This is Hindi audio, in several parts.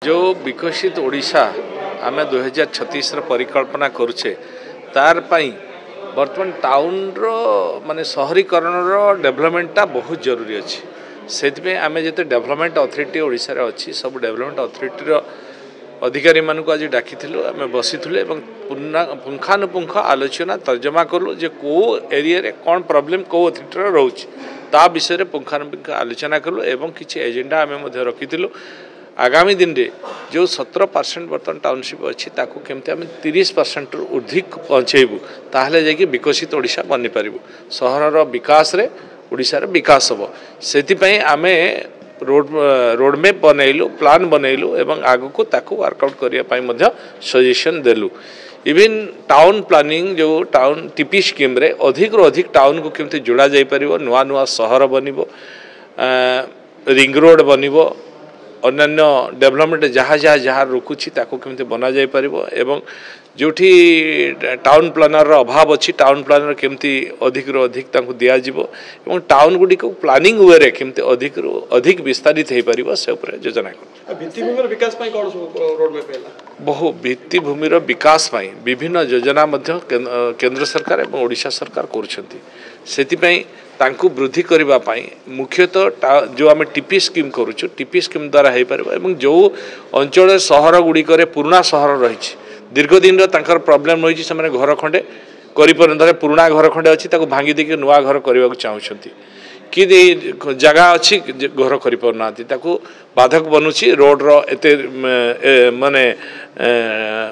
जो विकसित ओडिशा आम 2036 परिकल्पना करुचे तार पाई बर्तमान टाउन रो माने शहरीकरण रो डेवलपमेंटा बहुत जरूरी अच्छी से आम जो डेवलपमेंट अथॉरिटी ओडिशा रे अच्छी सब डेवलपमेंट अथॉरिटी रो अधिकारी मानक आज डाकी आम बसी पुंखानुपुंख आलोचना तर्जमा कलु जे को एरिया रे कौन प्रॉब्लम को अथॉरिटी रोचे ता विषय पुंखानुपुंख आलोचना कलु एवं किसी एजेंडा आम रखी आगामी दिन रे जो 17% बर्तमान टाउनशिप अच्छी ताकू केमती आम 30% ऊर्धिक पहुँचेबू ताहले जाकि विकसित ओडिशा बनी पारिबू सहर विकास रे ओडिशा रे विकास हम से आम रोडमैप बनइलु प्लान बनइलु एवं आगु को ताकू वर्कआउट करने सजेशन देलु इवन टाउन प्लानिंग जो टाउन टीपी स्कीम रे अधिक रो अधिक टाउन को केमती जोड़ा जाई परिबो नुआ नुआ सहर बनिबो रिंग रोड बनिबो अन्य डेवलपमेंट जहाँ जहाँ जहाँ रुकुची ताको केमती बना जाई परिबो एवं जोठी टाउन प्लानर अभाव अच्छी टाउन प्लानर केमती अधिक रो अधिक ताको दिया जिवो एवं टाउन गुडी को प्लानिंग वे रे केमती अधिक रो अधिक विस्तारित हे परिबो से ऊपर योजना को भित्तिभूमिर विकास पई कोन रोड मैप हैला बहु भित्तिभूमिर विकास पई विभिन्न योजना मध्य केंद्र सरकार एवं ओडिशा सरकार करूछंती सेति पई तांकु वृद्धि करबा पई मुख्यतः जो आम टीपी स्कीम करूछु टीपी स्कीम द्वारा हे परबो एवं जो अंचल सहर गुडी करे पुराना सहर रहिछि दीर्घ दिन तांकर प्रॉब्लम रहिछि से माने घर खंडे करि परंतरे पुराना घर खंडे अछि ताको भांगी देके नुआ घर करबा चाहउछंती कि जगह अच्छी घर कर पारना ताकू बाधक बनूची रोड रो एते माने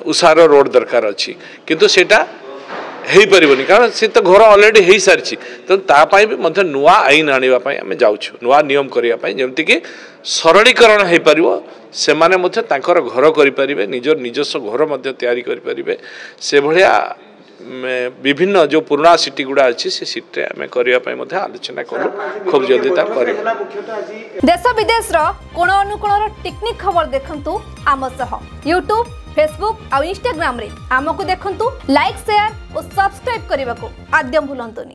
उषार रोड दरकार अच्छी किंतु सेटा हेई परिबनी कारण से तो घर ऑलरेडी हेई सारची तो तापाई भी मध्य नुआ आईन आनिबा पई हमें जाउछु नुआ नियम करिया पई जेमति कि सरलीकरण हे परिबो से माने मध्य तांकर घर करि परिबे निजर निजस्व घर मध्य तयारी करि परिबे से भलिया विभिन्न जो पुराना सिटी गुड़ा अच्छी से सिटी आम करने आलोचना करूँ खूब जल्दी देश विदेश कोण अनुकोण टेक्निक खबर देखंतु आम सह यूट्यूब फेसबुक और इंस्टाग्राम रे आमको देखंतु लाइक शेयर और सब्सक्राइब करने को आद्यम भूलंतुनि।